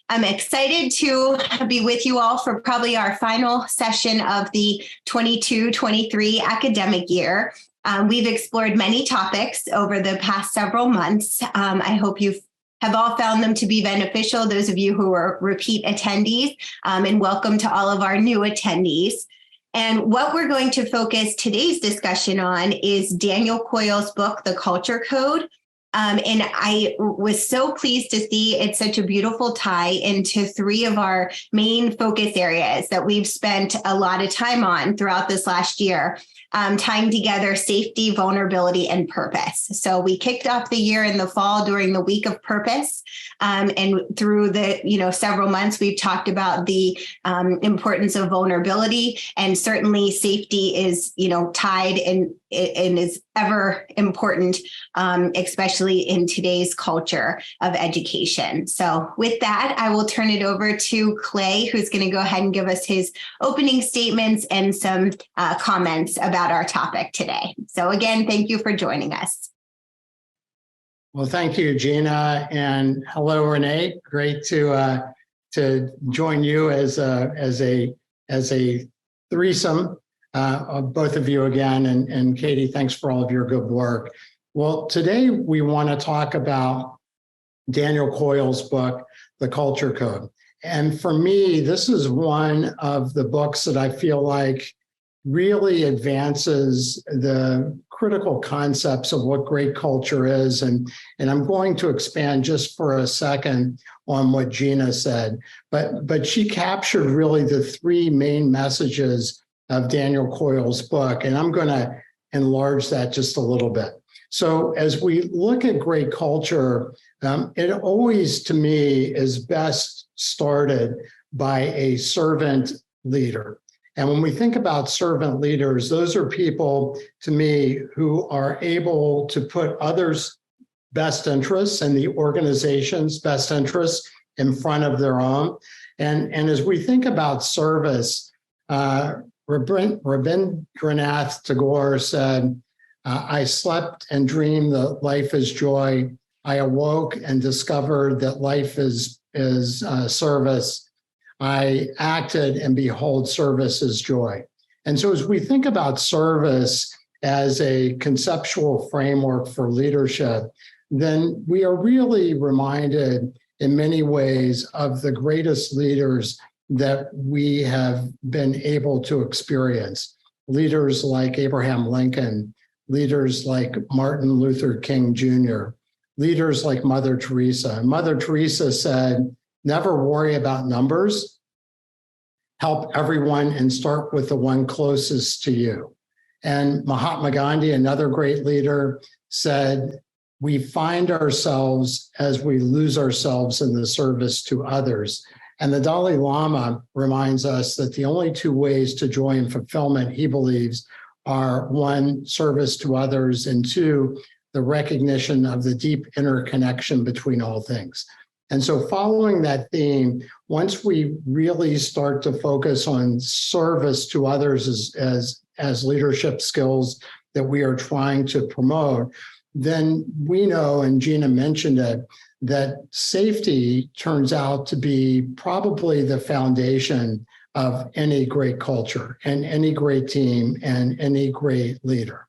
I'm excited to be with you all for probably our final session of the 22-23 academic year. We've explored many topics over the past several months. I hope you have all found them to be beneficial, those of you who are repeat attendees, and welcome to all of our new attendees. And what we're going to focus today's discussion on is Daniel Coyle's book, The Culture Code. And I was so pleased to see it's such a beautiful tie into three of our main focus areas that we've spent a lot of time on throughout this last year, tying together safety, vulnerability, and purpose. So we kicked off the year in the fall during the week of purpose. And through the several months, we've talked about the importance of vulnerability, and certainly safety is tied and is ever important, especially in today's culture of education. So with that, I will turn it over to Clay, who's going to go ahead and give us his opening statements and some comments about our topic today. So again, thank you for joining us. Well, thank you, Gina, and hello, Renee. Great to join you as a threesome. Both of you again, and Katie, thanks for all of your good work. Well, today we want to talk about Daniel Coyle's book, The Culture Code. And for me, this is one of the books that I feel like really advances the critical concepts of what great culture is. And I'm going to expand just for a second on what Gina said. But she captured really the three main messages of Daniel Coyle's book, and I'm going to enlarge that just a little bit. So as we look at great culture, it always, to me, is best started by a servant leader. And when we think about servant leaders, those are people, to me, who are able to put others' best interests and the organization's best interests in front of their own. And as we think about service, Rabindranath Tagore said, I slept and dreamed that life is joy. I awoke and discovered that life is service. I acted and behold, service is joy. And so as we think about service as a conceptual framework for leadership, then we are really reminded in many ways of the greatest leaders that we have been able to experience. Leaders like Abraham Lincoln, leaders like Martin Luther King Jr., leaders like Mother Teresa. Mother Teresa said, never worry about numbers. Help everyone and start with the one closest to you. And Mahatma Gandhi, another great leader, said, we find ourselves as we lose ourselves in the service to others. And the Dalai Lama reminds us that the only two ways to joy and fulfillment, he believes, are one, service to others, and two, the recognition of the deep interconnection between all things. And so following that theme, once we really start to focus on service to others as leadership skills that we are trying to promote, then we know, and Gina mentioned it, that safety turns out to be probably the foundation of any great culture and any great team and any great leader.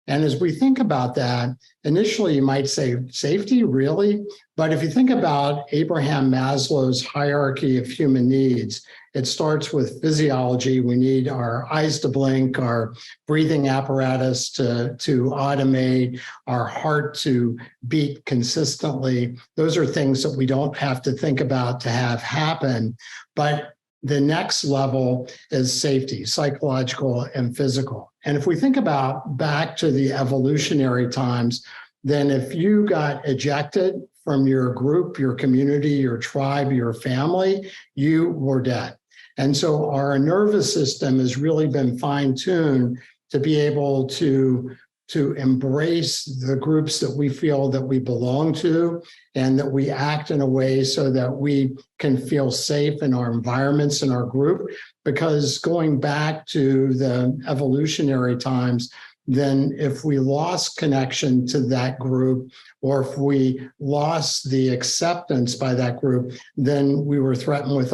And as we think about that, initially you might say, safety, really? But if you think about Abraham Maslow's hierarchy of human needs, it starts with physiology. We need our eyes to blink, our breathing apparatus to automate, our heart to beat consistently. Those are things that we don't have to think about to have happen. But the next level is safety, psychological and physical. And if we think about back to the evolutionary times, then if you got ejected from your group, your community, your tribe, your family, you were dead. And so our nervous system has really been fine-tuned to be able to embrace the groups that we feel that we belong to, and that we act in a way so that we can feel safe in our environments and our group. Because going back to the evolutionary times, then if we lost connection to that group, or if we lost the acceptance by that group, then we were threatened with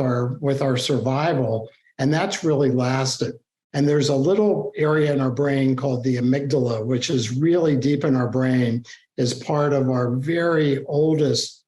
our survival. And that's really lasted. And there's a little area in our brain called the amygdala, which is really deep in our brain, is part of our very oldest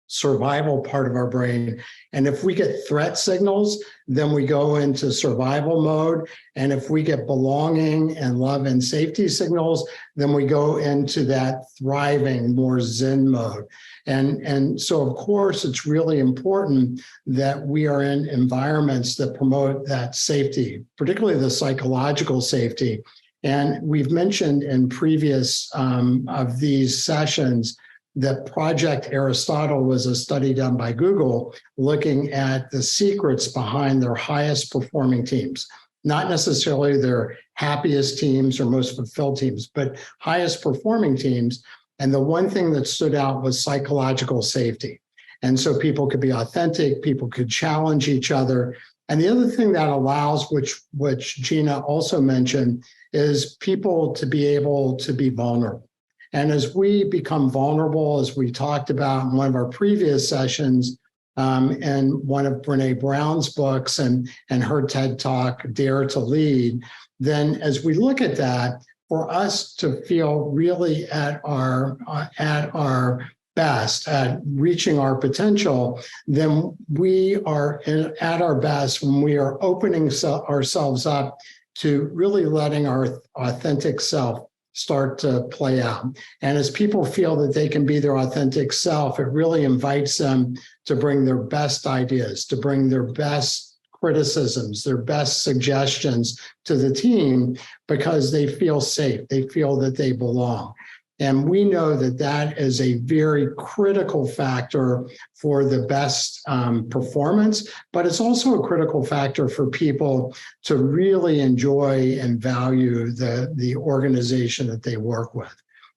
survival part of our brain. And if we get threat signals, then we go into survival mode. And if we get belonging and love and safety signals, then we go into that thriving, more Zen mode. And so, of course, it's really important that we are in environments that promote that safety, particularly the psychological safety. And we've mentioned in previous of these sessions that Project Aristotle was a study done by Google looking at the secrets behind their highest performing teams, not necessarily their happiest teams or most fulfilled teams, but highest performing teams. And the one thing that stood out was psychological safety. And so people could be authentic, people could challenge each other. And the other thing that allows, which Gina also mentioned, is people to be able to be vulnerable. And as we become vulnerable, as we talked about in one of our previous sessions, and one of Brene Brown's books and her TED Talk, Dare to Lead, then as we look at that, for us to feel really at our best, at reaching our potential, then we are at our best when we are opening ourselves up to really letting our authentic self start to play out. And as people feel that they can be their authentic self, it really invites them to bring their best ideas, to bring their best criticisms, their best suggestions to the team, because they feel safe. They feel that they belong. And we know that that is a very critical factor for the best performance, but it's also a critical factor for people to really enjoy and value the organization that they work with.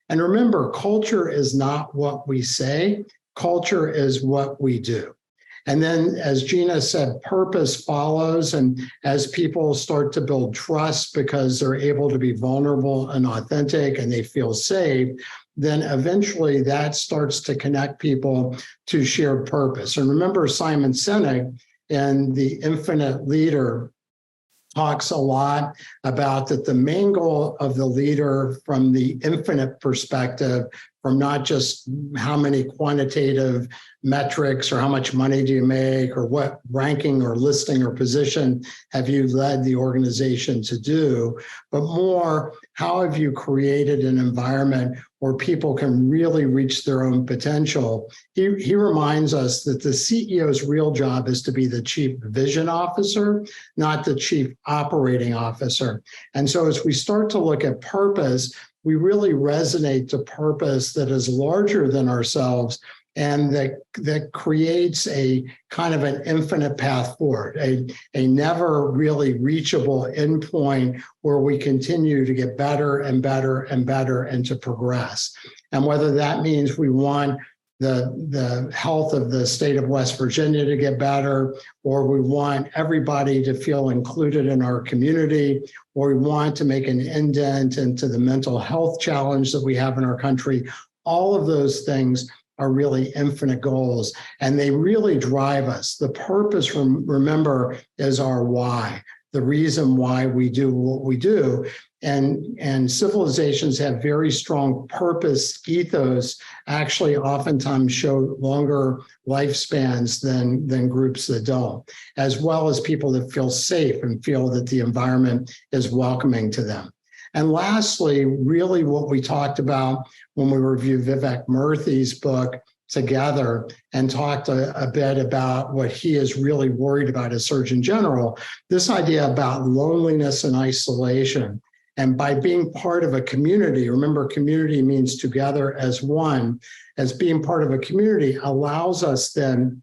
And remember, culture is not what we say, culture is what we do. And then, as Gina said, purpose follows. And as people start to build trust because they're able to be vulnerable and authentic and they feel safe, then eventually that starts to connect people to shared purpose. And remember, Simon Sinek in The Infinite Leader talks a lot about that the main goal of the leader from the infinite perspective, from not just how many quantitative metrics or how much money do you make or what ranking or listing or position have you led the organization to do, but more, how have you created an environment where people can really reach their own potential? He reminds us that the CEO's real job is to be the chief vision officer, not the chief operating officer. And so as we start to look at purpose, we really resonate to purpose that is larger than ourselves and that creates a kind of an infinite path forward, a never really reachable endpoint where we continue to get better and better and better and to progress. And whether that means we want the health of the state of West Virginia to get better, or we want everybody to feel included in our community, or we want to make an indent into the mental health challenge that we have in our country, all of those things are really infinite goals, and they really drive us. The purpose, remember, is our why, the reason why we do what we do. And civilizations have very strong purpose ethos, actually oftentimes show longer lifespans than groups that don't, as well as people that feel safe and feel that the environment is welcoming to them. And lastly, really what we talked about when we reviewed Vivek Murthy's book together and talked a bit about what he is really worried about as Surgeon General, this idea about loneliness and isolation. And by being part of a community, remember, community means together as one, as being part of a community allows us then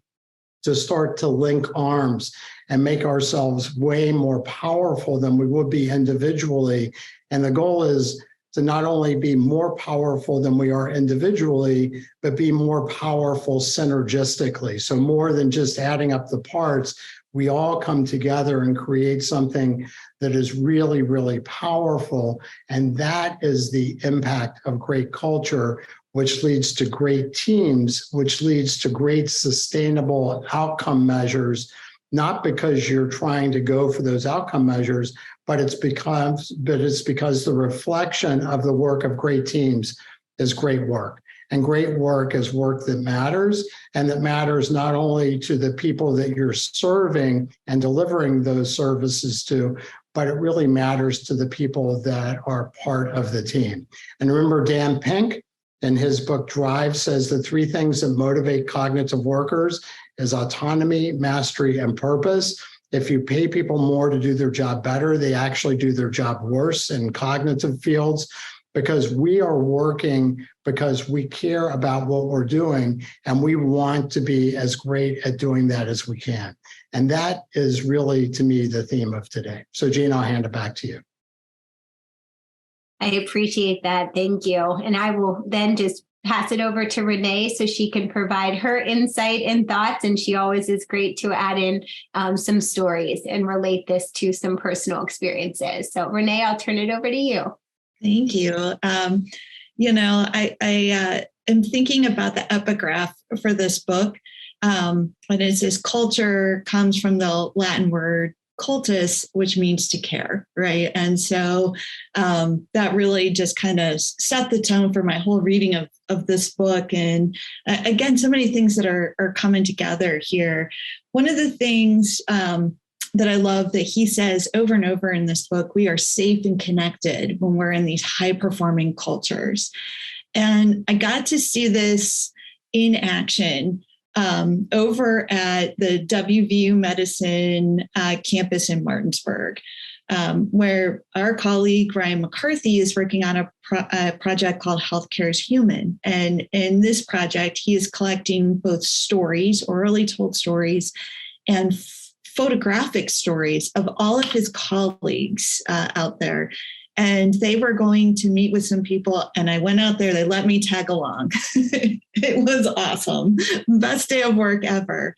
to start to link arms and make ourselves way more powerful than we would be individually. And the goal is to not only be more powerful than we are individually, but be more powerful synergistically. So more than just adding up the parts, we all come together and create something that is really, really powerful. And that is the impact of great culture, which leads to great teams, which leads to great sustainable outcome measures, not because you're trying to go for those outcome measures, but it's because the reflection of the work of great teams is great work. And great work is work that matters, and that matters not only to the people that you're serving and delivering those services to, but it really matters to the people that are part of the team. And remember, Dan Pink, in his book Drive, says the three things that motivate cognitive workers is autonomy, mastery, and purpose. If you pay people more to do their job better, they actually do their job worse in cognitive fields, because we are working because we care about what we're doing and we want to be as great at doing that as we can. And that is really, to me, the theme of today. So Jean, I'll hand it back to you. I appreciate that. Thank you. And I will then just pass it over to Renee so she can provide her insight and thoughts. And she always is great to add in some stories and relate this to some personal experiences. So Renee, I'll turn it over to you. Thank you. I am thinking about the epigraph for this book. And it says culture comes from the Latin word cultus, which means to care, right? And so that really just kind of set the tone for my whole reading of this book. And again, so many things that are coming together here. One of the things that I love that he says over and over in this book, we are safe and connected when we're in these high performing cultures. And I got to see this in action over at the WVU Medicine campus in Martinsburg, where our colleague Ryan McCarthy is working on a project called Healthcare is Human. And in this project, he is collecting both stories, orally told stories, and photographic stories of all of his colleagues out there. And they were going to meet with some people, and I went out there. They let me tag along. It was awesome. Best day of work ever.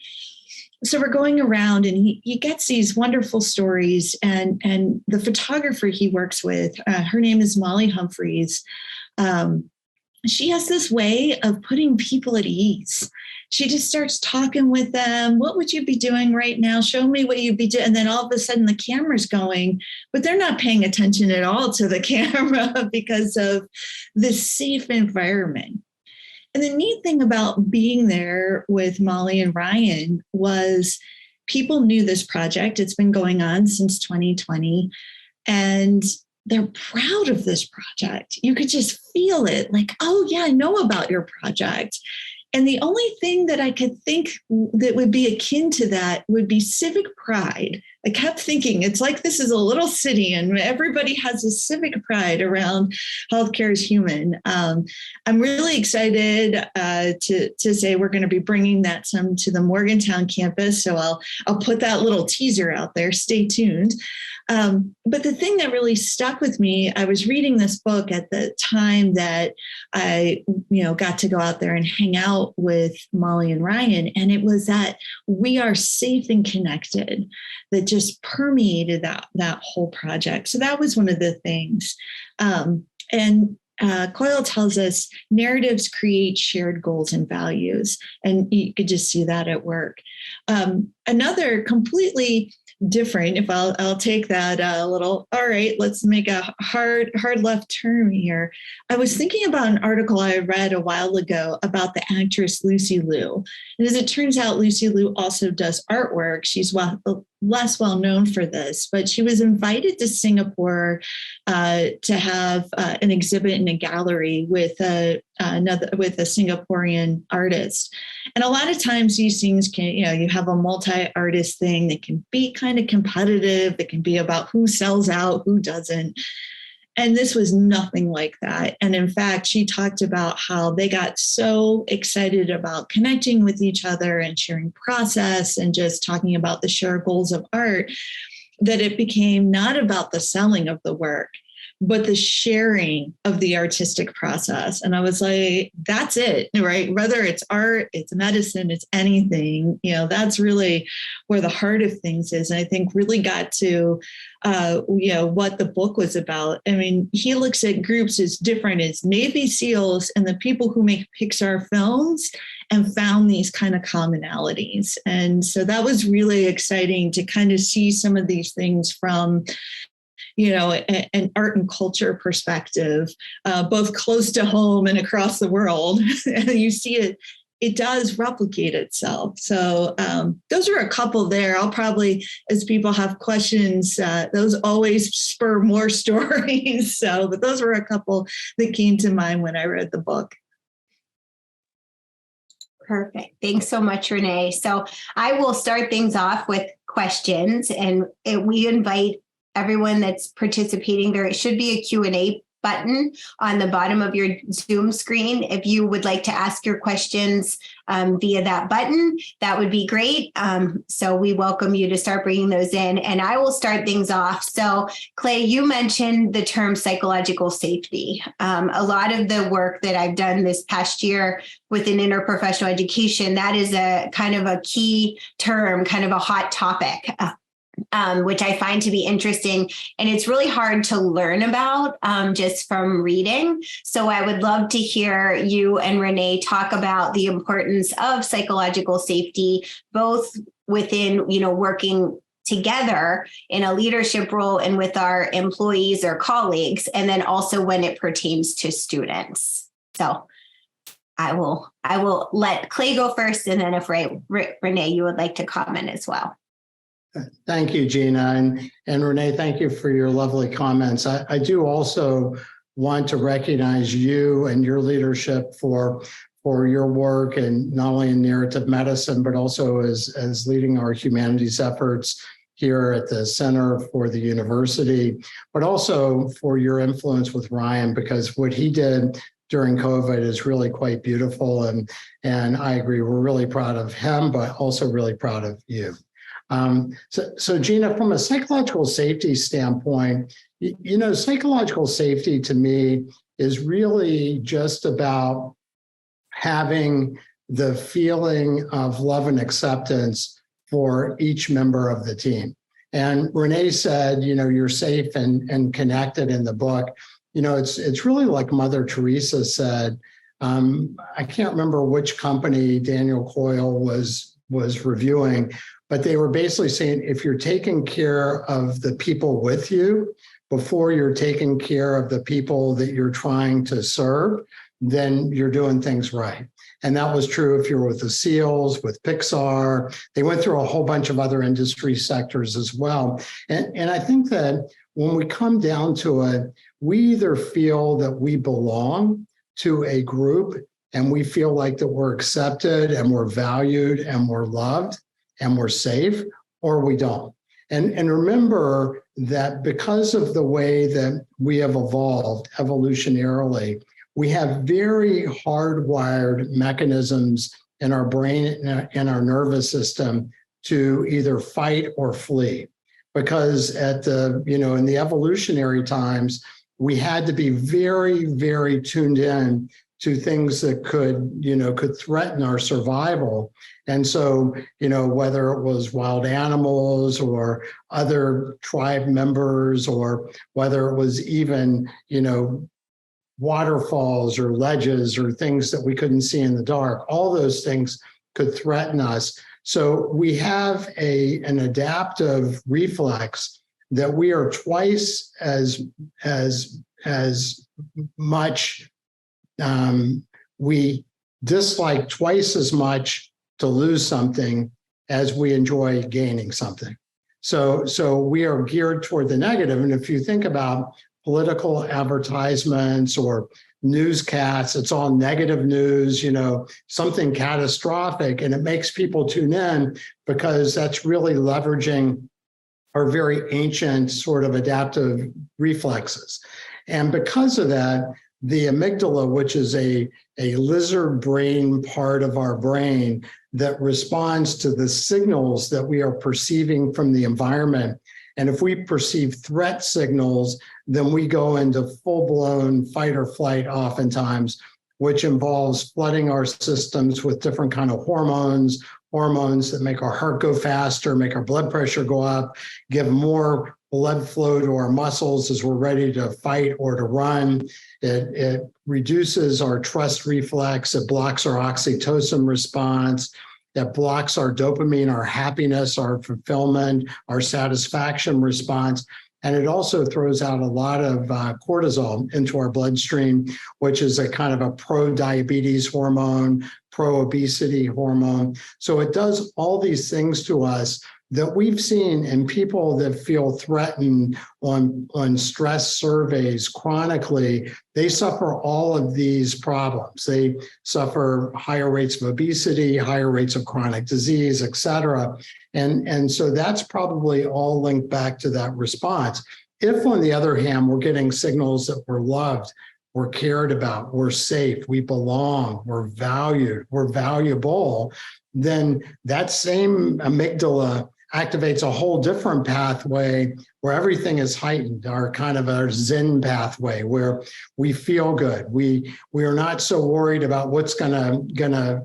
So we're going around, and he gets these wonderful stories. And the photographer he works with, her name is Molly Humphreys. She has this way of putting people at ease. She just starts talking with them. What would you be doing right now? Show me what you'd be doing. And then all of a sudden the camera's going, but they're not paying attention at all to the camera because of this safe environment. And the neat thing about being there with Molly and Ryan was people knew this project. It's been going on since 2020. And they're proud of this project. You could just feel it, like, oh yeah, I know about your project. And the only thing that I could think that would be akin to that would be civic pride. I kept thinking, it's like this is a little city and everybody has a civic pride around Healthcare is Human. I'm really excited to say we're going to be bringing that some to the Morgantown campus. So I'll put that little teaser out there. Stay tuned. But the thing that really stuck with me, I was reading this book at the time that I, got to go out there and hang out with Molly and Ryan. And it was that we are safe and connected that just permeated that whole project. So that was one of the things. Coyle tells us narratives create shared goals and values. And you could just see that at work. Another completely different, if I'll take that a little, all right, let's make a hard left turn here. I was thinking about an article I read a while ago about the actress Lucy Liu. And as it turns out, Lucy Liu also does artwork. She's less well known for this, but she was invited to Singapore to have an exhibit in a gallery with a Singaporean artist. And a lot of times these things can, you have a multi-artist thing that can be kind of competitive. It can be about who sells out, who doesn't. And this was nothing like that. And in fact, she talked about how they got so excited about connecting with each other and sharing process and just talking about the shared goals of art that it became not about the selling of the work, but the sharing of the artistic process. And I was like, that's it, right? Whether it's art, it's medicine, it's anything, that's really where the heart of things is. And I think really got to, what the book was about. I mean, he looks at groups as different as Navy SEALs and the people who make Pixar films, and found these kind of commonalities. And so that was really exciting to kind of see some of these things from, an art and culture perspective, both close to home and across the world. And you see it does replicate itself. So those are a couple there. I'll probably, as people have questions, those always spur more stories. But those were a couple that came to mind when I read the book. Perfect. Thanks so much, Renee. So I will start things off with questions, and we invite everyone that's participating. There should be a Q&A button on the bottom of your Zoom screen. If you would like to ask your questions via that button, that would be great. So we welcome you to start bringing those in, and I will start things off. So Clay, you mentioned the term psychological safety. A lot of the work that I've done this past year within interprofessional education, that is a kind of a key term, kind of a hot topic. Which I find to be interesting. And it's really hard to learn about just from reading. So I would love to hear you and Renee talk about the importance of psychological safety, both within, working together in a leadership role and with our employees or colleagues, and then also when it pertains to students. So I will let Clay go first, and then if Renee, you would like to comment as well. Thank you, Gina. And Renee, thank you for your lovely comments. I do also want to recognize you and your leadership for your work, and not only in narrative medicine, but also as leading our humanities efforts here at the Center for the University, but also for your influence with Ryan, because what he did during COVID is really quite beautiful. And I agree, we're really proud of him, but also really proud of you. So Gina, from a psychological safety standpoint, psychological safety to me is really just about having the feeling of love and acceptance for each member of the team. And Renee said, you're safe and connected in the book. It's really like Mother Teresa said. I can't remember which company Daniel Coyle was reviewing, but they were basically saying, if you're taking care of the people with you before you're taking care of the people that you're trying to serve, then you're doing things right. And that was true if you're with the SEALs, with Pixar. They went through a whole bunch of other industry sectors as well. And I think that when we come down to it, we either feel that we belong to a group and we feel like that we're accepted and we're valued and we're loved and we're safe, or we don't. And remember that because of the way that we have evolved evolutionarily, we have very hardwired mechanisms in our brain and our nervous system to either fight or flee. Because in the evolutionary times, we had to be very, very tuned in to things that could threaten our survival. And so, whether it was wild animals or other tribe members, or whether it was even, waterfalls or ledges or things that we couldn't see in the dark, all those things could threaten us. So we have an adaptive reflex that we are twice as much, we dislike twice as much to lose something as we enjoy gaining something. So we are geared toward the negative. And if you think about political advertisements or newscasts, it's all negative news, something catastrophic, and it makes people tune in because that's really leveraging our very ancient sort of adaptive reflexes. And because of that, the amygdala, which is a lizard brain part of our brain that responds to the signals that we are perceiving from the environment, And if we perceive threat signals, then we go into full-blown fight or flight oftentimes, which involves flooding our systems with different kind of hormones that make our heart go faster, make our blood pressure go up, give more blood flow to our muscles as we're ready to fight or to run. It reduces our trust reflex. It blocks our oxytocin response. That blocks our dopamine, our happiness, our fulfillment, our satisfaction response. And it also throws out a lot of cortisol into our bloodstream, which is a kind of a pro-diabetes hormone, pro-obesity hormone. So it does all these things to us that we've seen in people that feel threatened on stress surveys chronically. They suffer all of these problems. They suffer higher rates of obesity, higher rates of chronic disease, et cetera. And so that's probably all linked back to that response. If, on the other hand, we're getting signals that we're loved, we're cared about, we're safe, we belong, we're valued, we're valuable, then that same amygdala activates a whole different pathway where everything is heightened, our kind of our Zen pathway, where we feel good. We are not so worried about what's gonna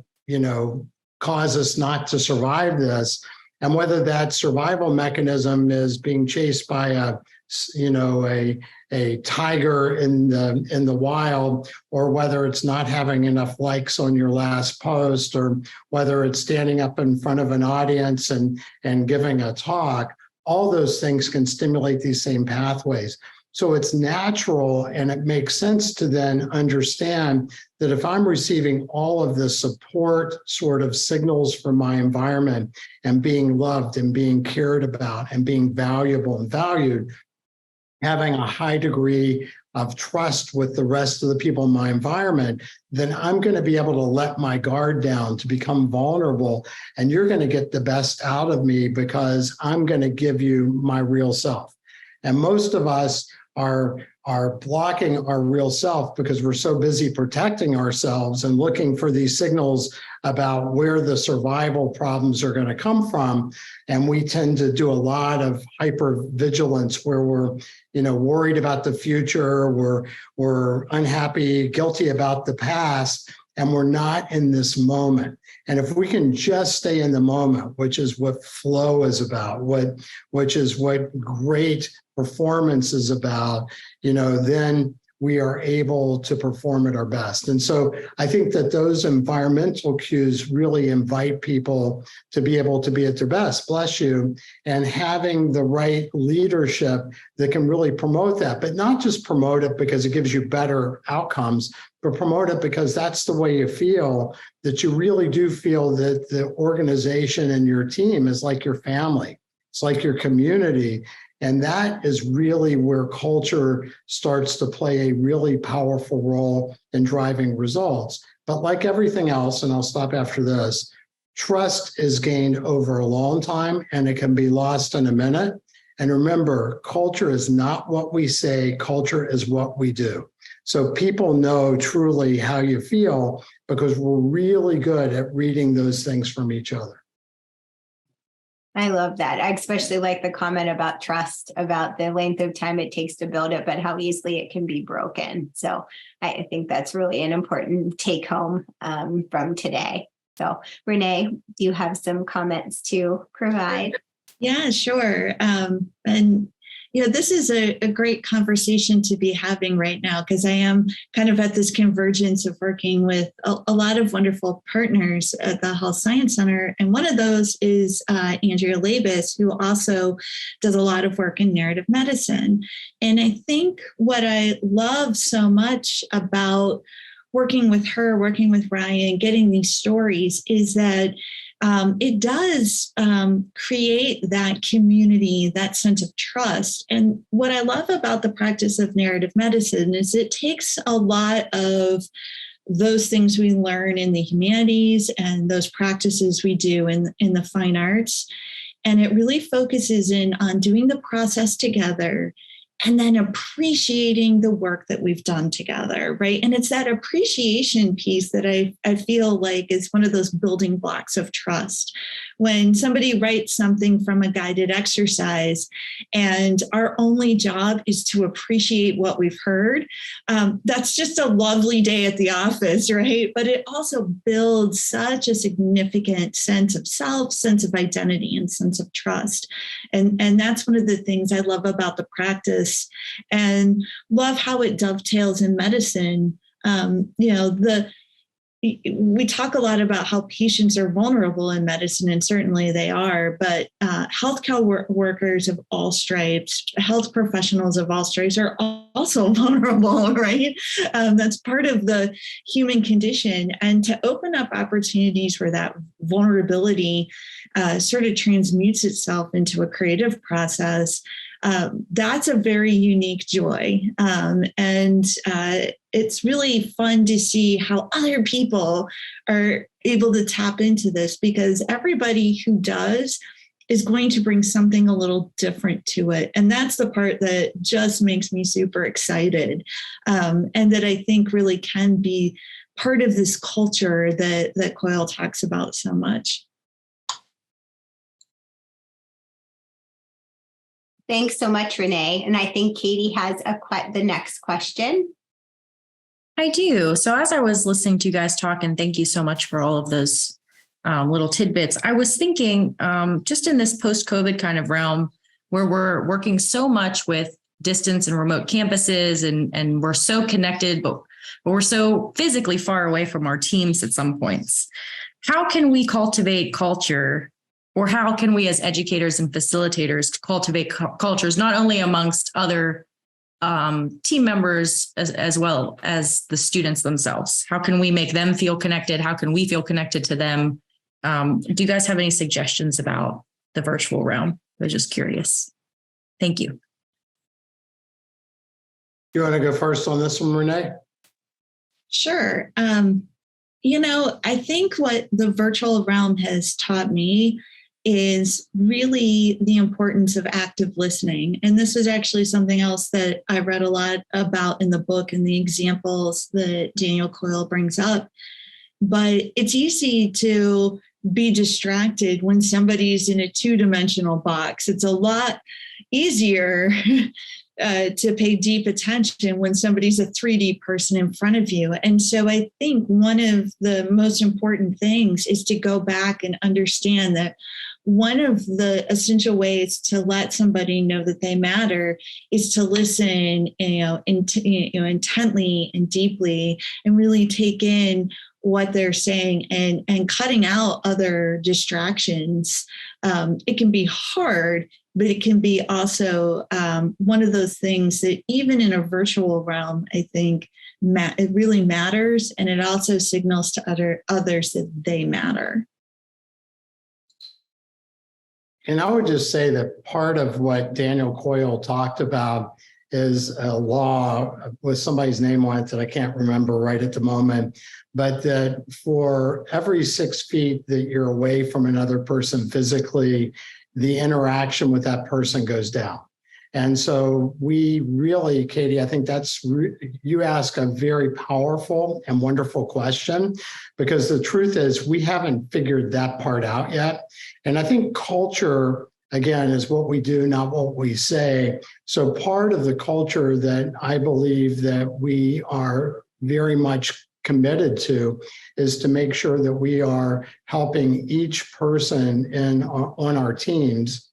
cause us not to survive this, and whether that survival mechanism is being chased by a tiger in the wild, or whether it's not having enough likes on your last post, or whether it's standing up in front of an audience and giving a talk. All those things can stimulate these same pathways. So it's natural, and it makes sense to then understand that if I'm receiving all of the support sort of signals from my environment and being loved and being cared about and being valuable and valued, having a high degree of trust with the rest of the people in my environment, then I'm going to be able to let my guard down, to become vulnerable, and you're going to get the best out of me because I'm going to give you my real self. And most of us are blocking our real self because we're so busy protecting ourselves and looking for these signals about where the survival problems are going to come from. And we tend to do a lot of hypervigilance where we're, worried about the future, we're unhappy, guilty about the past, and we're not in this moment. And if we can just stay in the moment, which is what flow is about, which is what great performance is about, then we are able to perform at our best. And so I think that those environmental cues really invite people to be able to be at their best, bless you, and having the right leadership that can really promote that, but not just promote it because it gives you better outcomes, but promote it because that's the way you feel, that you really do feel that the organization and your team is like your family. It's like your community. And that is really where culture starts to play a really powerful role in driving results. But like everything else, and I'll stop after this, trust is gained over a long time and it can be lost in a minute. And remember, culture is not what we say, culture is what we do. So people know truly how you feel because we're really good at reading those things from each other. I love that. I especially like the comment about trust, about the length of time it takes to build it, but how easily it can be broken. So I think that's really an important take home from today. So Renee, do you have some comments to provide? Yeah, sure. This is a great conversation to be having right now because I am kind of at this convergence of working with a lot of wonderful partners at the Health Science Center. And one of those is Andrea Labus, who also does a lot of work in narrative medicine. And I think what I love so much about working with her, working with Ryan, getting these stories is that it does create that community, that sense of trust. And what I love about the practice of narrative medicine is it takes a lot of those things we learn in the humanities and those practices we do in the fine arts. And it really focuses in on doing the process together and then appreciating the work that we've done together, right? And it's that appreciation piece that I feel like is one of those building blocks of trust, when somebody writes something from a guided exercise and our only job is to appreciate what we've heard, that's just a lovely day at the office, right? But it also builds such a significant sense of self, sense of identity, and sense of trust. And that's one of the things I love about the practice, and love how it dovetails in medicine. We talk a lot about how patients are vulnerable in medicine, and certainly they are, but healthcare workers of all stripes, health professionals of all stripes are also vulnerable, right? That's part of the human condition. And to open up opportunities where that vulnerability sort of transmutes itself into a creative process, that's a very unique joy. And it's really fun to see how other people are able to tap into this, because everybody who does is going to bring something a little different to it. And that's the part that just makes me super excited. And that I think really can be part of this culture that Coyle talks about so much. Thanks so much, Renee. And I think Katie has the next question. I do. So as I was listening to you guys talk, and thank you so much for all of those little tidbits, I was thinking just in this post-COVID kind of realm where we're working so much with distance and remote campuses, and we're so connected, but we're so physically far away from our teams at some points. How can we cultivate culture, or how can we as educators and facilitators cultivate cultures, not only amongst other team members as well as the students themselves? How can we make them feel connected? How can we feel connected to them? Do you guys have any suggestions about the virtual realm? I was just curious. Thank you. You want to go first on this one, Renee? Sure. I think what the virtual realm has taught me is really the importance of active listening. And this is actually something else that I read a lot about in the book and the examples that Daniel Coyle brings up. But it's easy to be distracted when somebody's in a two-dimensional box. It's a lot easier to pay deep attention when somebody's a 3D person in front of you. And so I think one of the most important things is to go back and understand that one of the essential ways to let somebody know that they matter is to listen, intently and deeply, and really take in what they're saying, and cutting out other distractions. It can be hard, but it can be also one of those things that even in a virtual realm, I think it really matters, and it also signals to others that they matter. And I would just say that part of what Daniel Coyle talked about is a law with somebody's name on it that I can't remember right at the moment, but that for every 6 feet that you're away from another person physically, the interaction with that person goes down. And so we really, Katie, I think you ask a very powerful and wonderful question, because the truth is we haven't figured that part out yet. And I think culture, again, is what we do, not what we say. So part of the culture that I believe that we are very much committed to is to make sure that we are helping each person on our teams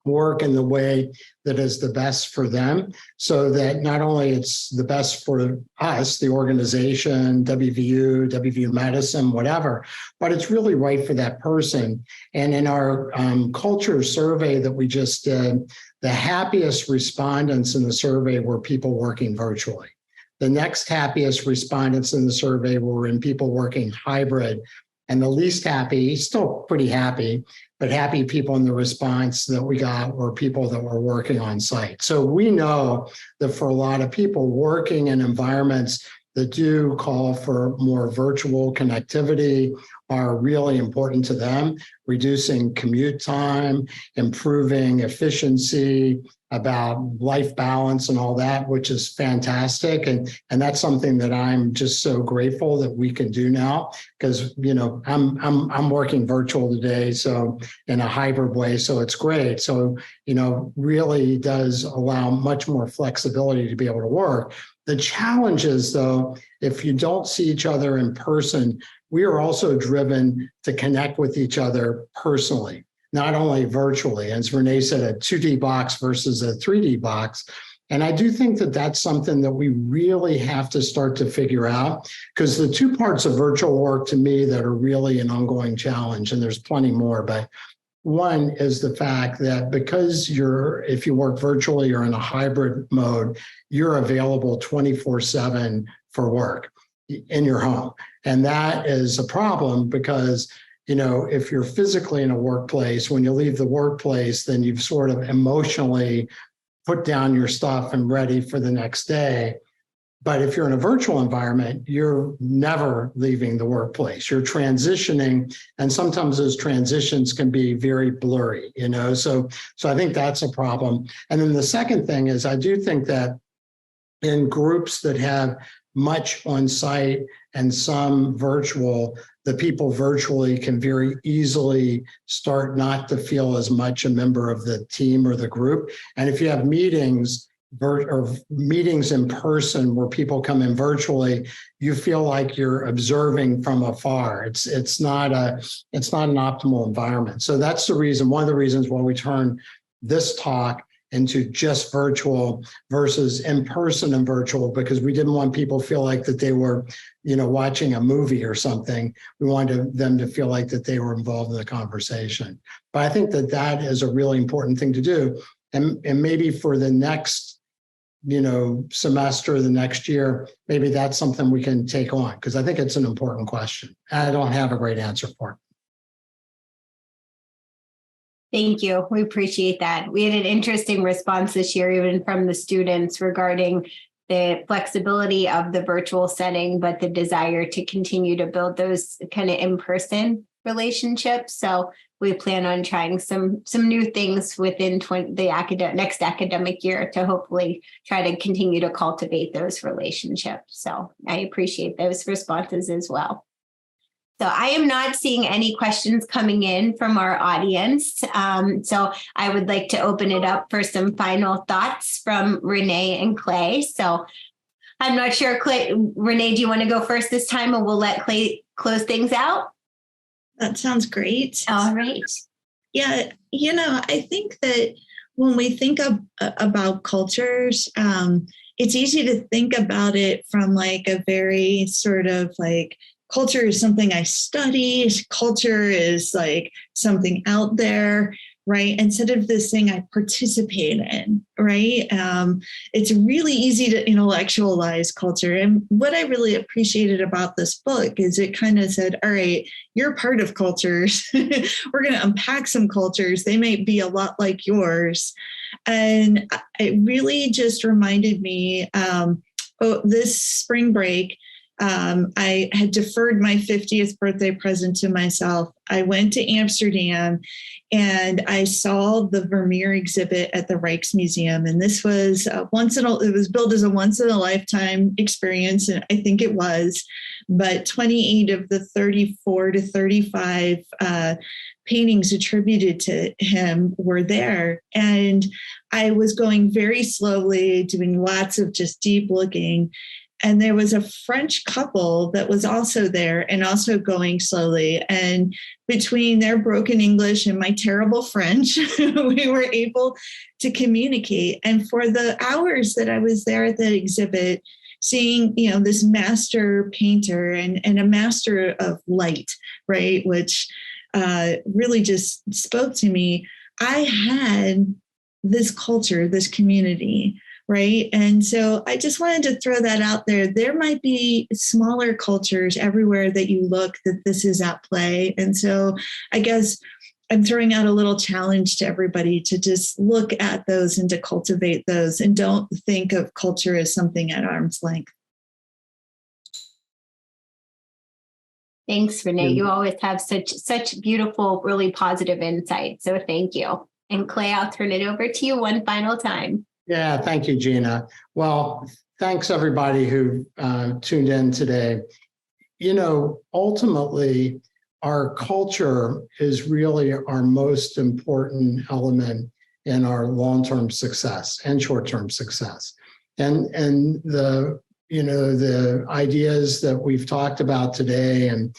work in the way that is the best for them, so that not only it's the best for us, the organization, WVU Medicine, whatever, but it's really right for that person. And in our culture survey that we just did, the happiest respondents in the survey were people working virtually. The next happiest respondents in the survey were in people working hybrid. And the least happy, still pretty happy, but happy people in the response that we got were people that were working on site. So we know that for a lot of people working in environments that do call for more virtual connectivity are really important to them, reducing commute time, improving efficiency, about life balance and all that, which is fantastic. And that's something that I'm just so grateful that we can do now, because, I'm working virtual today, so in a hybrid way, so it's great. So, really does allow much more flexibility to be able to work. The challenge is, though, if you don't see each other in person, we are also driven to connect with each other personally, not only virtually. As Renee said, a 2D box versus a 3D box. And I do think that that's something that we really have to start to figure out, because the two parts of virtual work to me that are really an ongoing challenge, and there's plenty more, but one is the fact that because if you work virtually or in a hybrid mode, you're available 24/7 for work in your home. And that is a problem because, if you're physically in a workplace, when you leave the workplace, then you've sort of emotionally put down your stuff and ready for the next day. But if you're in a virtual environment, you're never leaving the workplace. You're transitioning, and sometimes those transitions can be very blurry, So I think that's a problem. And then the second thing is, I do think that in groups that have much on site and some virtual, the people virtually can very easily start not to feel as much a member of the team or the group. And if you have meetings or meetings in person where people come in virtually, you feel like you're observing from afar. It's not an optimal environment. So that's one of the reasons why we turn this talk into just virtual versus in person and virtual, because we didn't want people to feel like that they were, watching a movie or something. We wanted them to feel like that they were involved in the conversation. But I think that is a really important thing to do. And maybe for the next, semester, the next year, maybe that's something we can take on, because I think it's an important question. I don't have a great answer for it. Thank you. We appreciate that. We had an interesting response this year, even from the students, regarding the flexibility of the virtual setting, but the desire to continue to build those kind of in-person relationships. So we plan on trying some new things within the next academic year to hopefully try to continue to cultivate those relationships. So I appreciate those responses as well. So I am not seeing any questions coming in from our audience. So I would like to open it up for some final thoughts from Renee and Clay. So I'm not sure, Clay, Renee, do you want to go first this time, or we'll let Clay close things out? That sounds great. All right. Yeah, I think that when we think about cultures, it's easy to think about it from like a very sort of like, culture is something I study. Culture is like something out there, right? Instead of this thing I participate in, right? It's really easy to intellectualize culture. And what I really appreciated about this book is it kind of said, all right, you're part of cultures. We're going to unpack some cultures. They may be a lot like yours. And it really just reminded me, this spring break, I had deferred my 50th birthday present to myself. I went to Amsterdam and I saw the Vermeer exhibit at the Rijksmuseum. And this was it was billed as a once in a lifetime experience. And I think it was, but 28 of the 34 to 35 paintings attributed to him were there. And I was going very slowly, doing lots of just deep looking. And there was a French couple that was also there and also going slowly. And between their broken English and my terrible French, we were able to communicate. And for the hours that I was there at the exhibit, seeing, this master painter and a master of light, right, which really just spoke to me. I had this culture, this community, right? And so I just wanted to throw that out there. There might be smaller cultures everywhere that you look that this is at play. And so I guess I'm throwing out a little challenge to everybody to just look at those and to cultivate those, and don't think of culture as something at arm's length. Thanks, Renee. You always have such beautiful, really positive insight. So thank you. And Clay, I'll turn it over to you one final time. Yeah, thank you, Gina. Well, thanks everybody who tuned in today. Ultimately, our culture is really our most important element in our long-term success and short-term success. And the ideas that we've talked about today and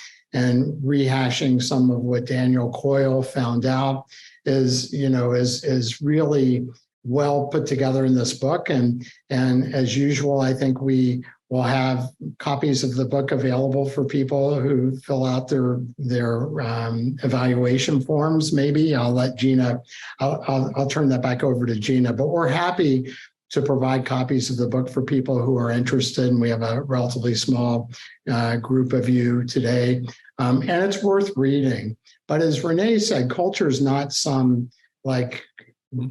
rehashing some of what Daniel Coyle found out is really well put together in this book. And as usual, I think we will have copies of the book available for people who fill out their evaluation forms. Maybe I'll let Gina, I'll turn that back over to Gina, but we're happy to provide copies of the book for people who are interested. And we have a relatively small group of you today. And it's worth reading. But as Renee said, culture is not some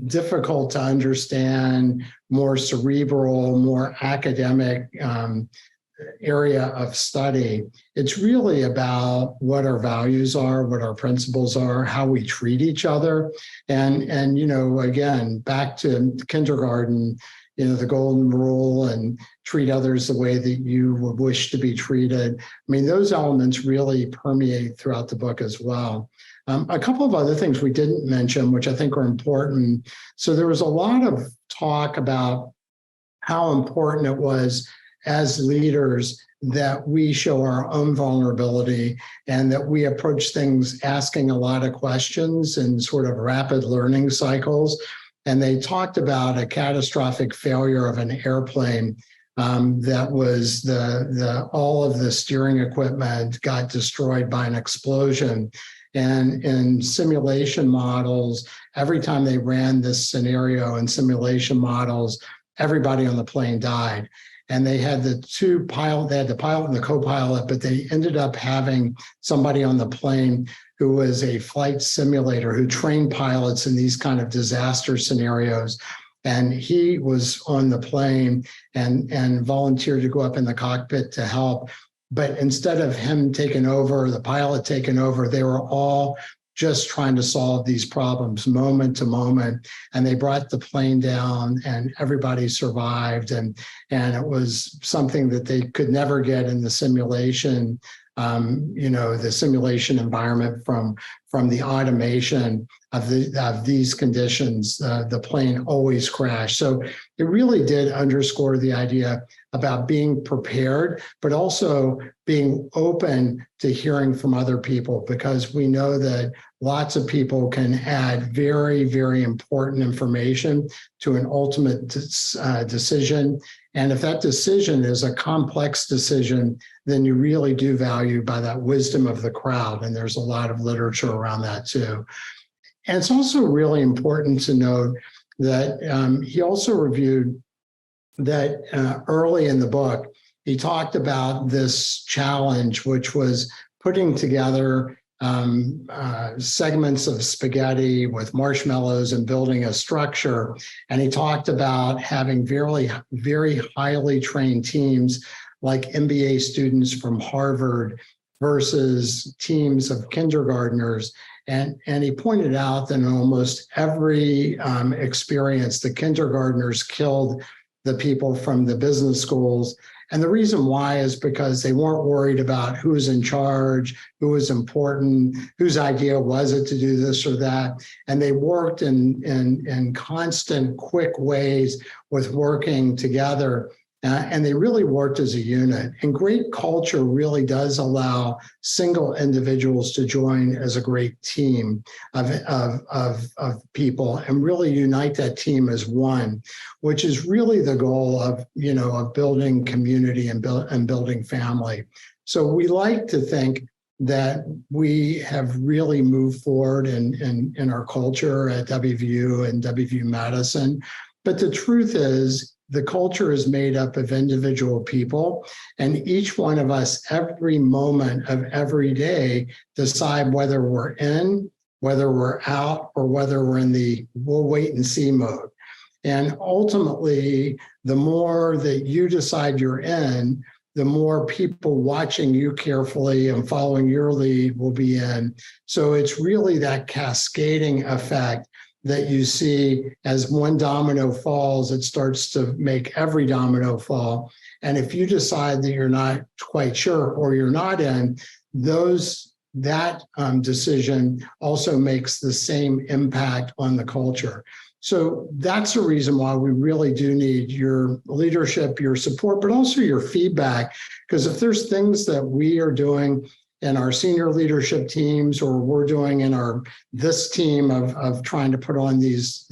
difficult to understand, more cerebral, more academic area of study. It's really about what our values are, what our principles are, how we treat each other. And again, back to kindergarten, the golden rule and treat others the way that you would wish to be treated. I mean, those elements really permeate throughout the book as well. A couple of other things we didn't mention, which I think are important. So there was a lot of talk about how important it was as leaders that we show our own vulnerability and that we approach things asking a lot of questions and sort of rapid learning cycles. And they talked about a catastrophic failure of an airplane that was all of the steering equipment got destroyed by an explosion. And in simulation models, every time they ran this scenario in simulation models, everybody on the plane died. And they had the pilot and the co-pilot, but they ended up having somebody on the plane who was a flight simulator who trained pilots in these kind of disaster scenarios. And he was on the plane and volunteered to go up in the cockpit to help. But instead of him taking over, the pilot taking over, they were all just trying to solve these problems moment to moment. And they brought the plane down and everybody survived. And it was something that they could never get in the simulation, the simulation environment from the automation of these conditions. The plane always crashed. So it really did underscore the idea about being prepared, but also being open to hearing from other people, because we know that lots of people can add very, very important information to an ultimate decision. And if that decision is a complex decision, then you really do value by that wisdom of the crowd. And there's a lot of literature around that too. And it's also really important to note that he also reviewed that early in the book, he talked about this challenge, which was putting together segments of spaghetti with marshmallows and building a structure. And he talked about having very, very highly trained teams like MBA students from Harvard versus teams of kindergartners. And he pointed out that in almost every experience, the kindergartners killed the people from the business schools. And the reason why is because they weren't worried about who was in charge, who was important, whose idea was it to do this or that. And they worked in constant, quick ways with working together. And they really worked as a unit. And great culture really does allow single individuals to join as a great team of people and really unite that team as one, which is really the goal of building community and building family. So we like to think that we have really moved forward in our culture at WVU and WVU Madison. But the truth is, the culture is made up of individual people, and each one of us, every moment of every day, decide whether we're in, whether we're out, or whether we're in the we'll wait and see mode. And ultimately, the more that you decide you're in, the more people watching you carefully and following your lead will be in. So it's really that cascading effect that you see as one domino falls, it starts to make every domino fall. And if you decide that you're not quite sure or you're not in, that decision also makes the same impact on the culture. So that's the reason why we really do need your leadership, your support, but also your feedback. Because if there's things that we are doing in our senior leadership teams, or we're doing in this team of trying to put on these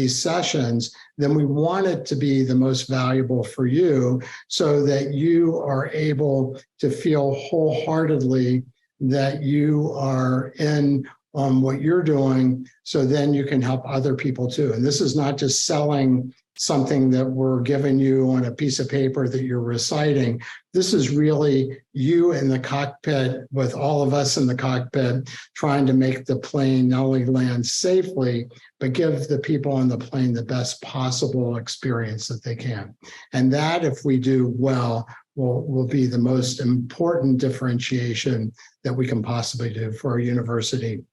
sessions, then we want it to be the most valuable for you, so that you are able to feel wholeheartedly that you are in on what you're doing, so then you can help other people too. And this is not just selling something that we're giving you on a piece of paper that you're reciting. This is really you in the cockpit with all of us in the cockpit, trying to make the plane not only land safely, but give the people on the plane the best possible experience that they can. And that, if we do well, will be the most important differentiation that we can possibly do for our university,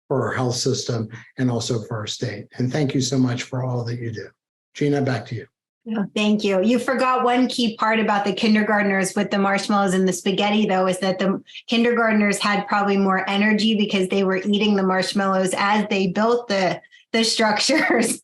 for our health system, and also for our state. And thank you so much for all that you do. Gina, back to you. Oh, thank you. You forgot one key part about the kindergartners with the marshmallows and the spaghetti, though, is that the kindergartners had probably more energy because they were eating the marshmallows as they built the structures.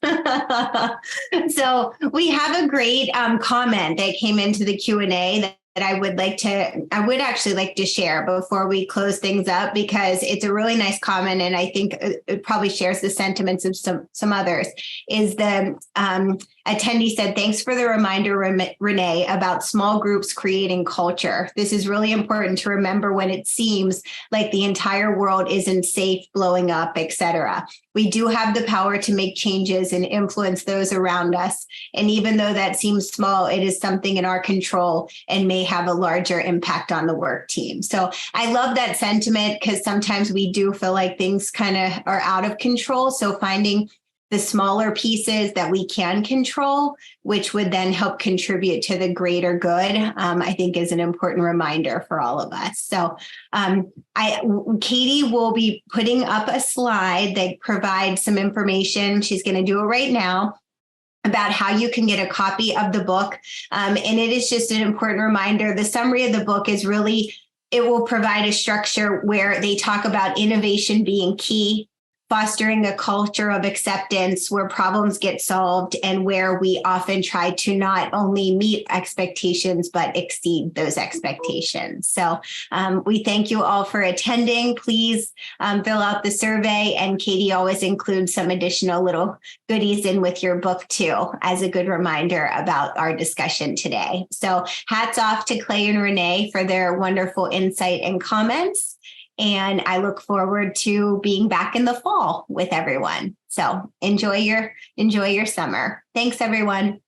So we have a great comment that came into the Q&A that I would actually like to share before we close things up, because it's a really nice comment, and I think it probably shares the sentiments of some others. Is the attendee said, "Thanks for the reminder, Renee, about small groups creating culture. This is really important to remember when it seems like the entire world isn't safe, blowing up, etc. We do have the power to make changes and influence those around us. And even though that seems small, it is something in our control and may have a larger impact on the work team." So I love that sentiment, because sometimes we do feel like things kind of are out of control. So finding the smaller pieces that we can control, which would then help contribute to the greater good, I think is an important reminder for all of us. So Katie will be putting up a slide that provides some information. She's going to do it right now about how you can get a copy of the book. And it is just an important reminder. The summary of the book is really, it will provide a structure where they talk about innovation being key, fostering a culture of acceptance where problems get solved, and where we often try to not only meet expectations, but exceed those expectations. So we thank you all for attending. Please fill out the survey, and Katie always includes some additional little goodies in with your book too, as a good reminder about our discussion today. So hats off to Clay and Renee for their wonderful insight and comments. And I look forward to being back in the fall with everyone. So enjoy your summer. Thanks, everyone.